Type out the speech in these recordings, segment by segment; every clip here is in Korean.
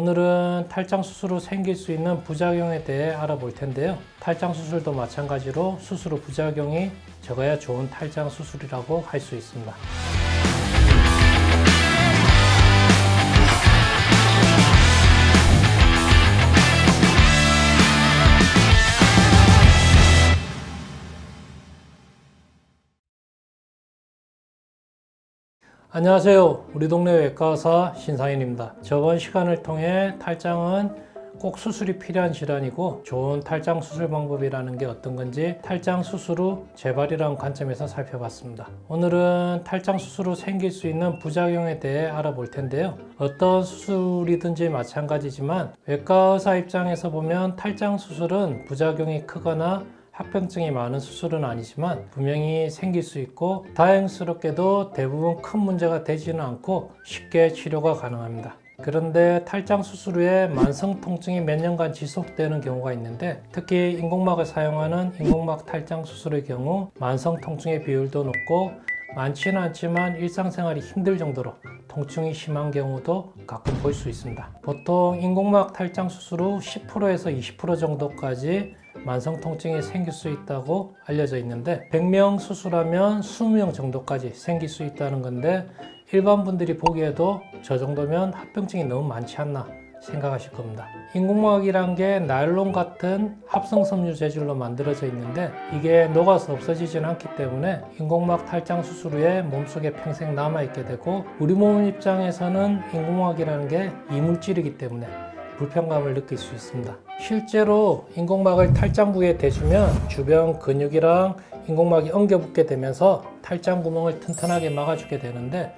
오늘은 탈장 수술 후 생길 수 있는 부작용에 대해 알아볼 텐데요. 탈장 수술도 마찬가지로 수술 후 부작용이 적어야 좋은 탈장 수술이라고 할 수 있습니다. 안녕하세요. 우리 동네 외과의사 신상현입니다. 저번 시간을 통해 탈장은 꼭 수술이 필요한 질환이고 좋은 탈장 수술 방법이라는 게 어떤 건지 탈장 수술 후 재발이라는 관점에서 살펴봤습니다. 오늘은 탈장 수술 후 생길 수 있는 부작용에 대해 알아볼 텐데요. 어떤 수술이든지 마찬가지지만 외과의사 입장에서 보면 탈장 수술은 부작용이 크거나 합병증이 많은 수술은 아니지만 분명히 생길 수 있고 다행스럽게도 대부분 큰 문제가 되지는 않고 쉽게 치료가 가능합니다. 그런데 탈장 수술 후에 만성 통증이 몇 년간 지속되는 경우가 있는데 특히 인공막을 사용하는 인공막 탈장 수술의 경우 만성 통증의 비율도 높고 많지는 않지만 일상생활이 힘들 정도로 통증이 심한 경우도 가끔 볼 수 있습니다. 보통 인공막 탈장 수술 후 10%에서 20% 정도까지 만성 통증이 생길 수 있다고 알려져 있는데 100명 수술하면 20명 정도까지 생길 수 있다는 건데 일반 분들이 보기에도 저 정도면 합병증이 너무 많지 않나 생각하실 겁니다. 인공막이란 게 나일론 같은 합성 섬유 재질로 만들어져 있는데 이게 녹아서 없어지지는 않기 때문에 인공막 탈장 수술 후에 몸속에 평생 남아있게 되고 우리 몸 입장에서는 인공막이라는 게 이물질이기 때문에 불편감을 느낄 수 있습니다. 실제로 인공막을 탈장 부위에 대주면 주변 근육이랑 인공막이 엉겨붙게 되면서 탈장 구멍을 튼튼하게 막아주게 되는데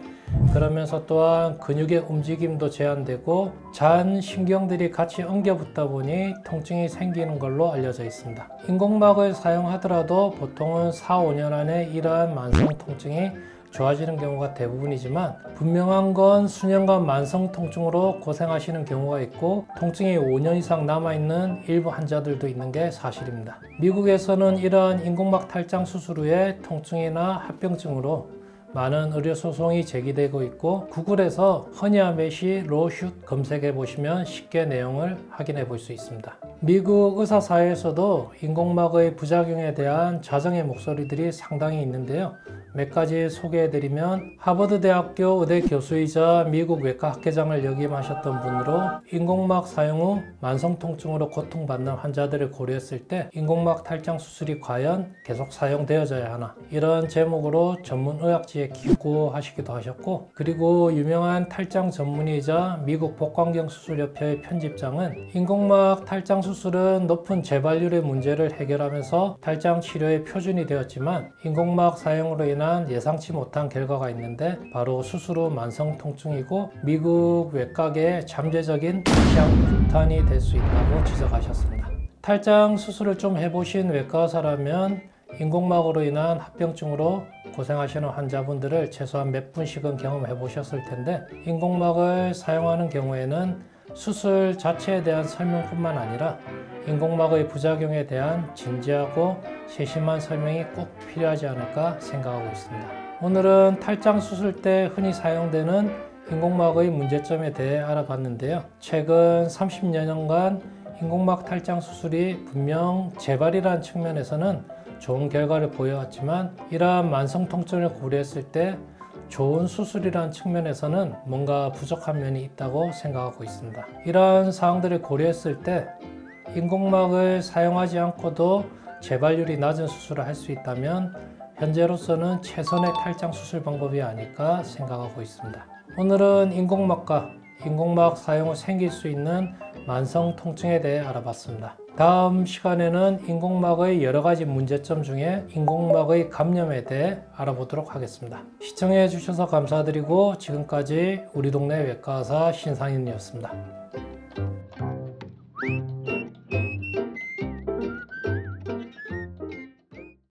그러면서 또한 근육의 움직임도 제한되고 잔 신경들이 같이 엉겨붙다 보니 통증이 생기는 걸로 알려져 있습니다. 인공막을 사용하더라도 보통은 4, 5년 안에 이러한 만성 통증이 좋아지는 경우가 대부분이지만 분명한 건 수년간 만성 통증으로 고생하시는 경우가 있고 통증이 5년 이상 남아있는 일부 환자들도 있는 게 사실입니다. 미국에서는 이러한 인공막 탈장 수술 후에 통증이나 합병증으로 많은 의료소송이 제기되고 있고 구글에서 허니아 메시 로슛 검색해 보시면 쉽게 내용을 확인해 볼 수 있습니다. 미국 의사사회에서도 인공막의 부작용에 대한 자정의 목소리들이 상당히 있는데요. 몇 가지 소개해드리면 하버드대학교 의대 교수이자 미국 외과 학회장을 역임하셨던 분으로 인공막 사용 후 만성 통증으로 고통받는 환자들을 고려했을 때 인공막 탈장 수술이 과연 계속 사용되어져야 하나 이런 제목으로 전문 의학지에 기고하시기도 하셨고 그리고 유명한 탈장 전문의이자 미국 복강경수술협회의 편집장은 인공막 탈장 수술은 높은 재발률의 문제를 해결하면서 탈장 치료의 표준이 되었지만 인공막 사용으로 인한 예상치 못한 결과가 있는데 바로 수술 후 만성 통증이고 미국 외과계의 잠재적인 시장 폭탄이 될 수 있다고 지적하셨습니다. 탈장 수술을 좀 해보신 외과의사라면 인공막으로 인한 합병증으로 고생하시는 환자분들을 최소한 몇 분씩은 경험해 보셨을 텐데 인공막을 사용하는 경우에는 수술 자체에 대한 설명뿐만 아니라 인공막의 부작용에 대한 진지하고 세심한 설명이 꼭 필요하지 않을까 생각하고 있습니다. 오늘은 탈장 수술 때 흔히 사용되는 인공막의 문제점에 대해 알아봤는데요. 최근 30여 년간 인공막 탈장 수술이 분명 재발이라는 측면에서는 좋은 결과를 보여왔지만 이러한 만성 통증을 고려했을 때 좋은 수술이라는 측면에서는 뭔가 부족한 면이 있다고 생각하고 있습니다. 이러한 사항들을 고려했을 때 인공막을 사용하지 않고도 재발률이 낮은 수술을 할 수 있다면 현재로서는 최선의 탈장 수술 방법이 아닐까 생각하고 있습니다. 오늘은 인공막과 인공막 사용 후 생길 수 있는 만성 통증에 대해 알아봤습니다. 다음 시간에는 인공막의 여러 가지 문제점 중에 인공막의 감염에 대해 알아보도록 하겠습니다. 시청해 주셔서 감사드리고 지금까지 우리 동네 외과의사 신상현이었습니다.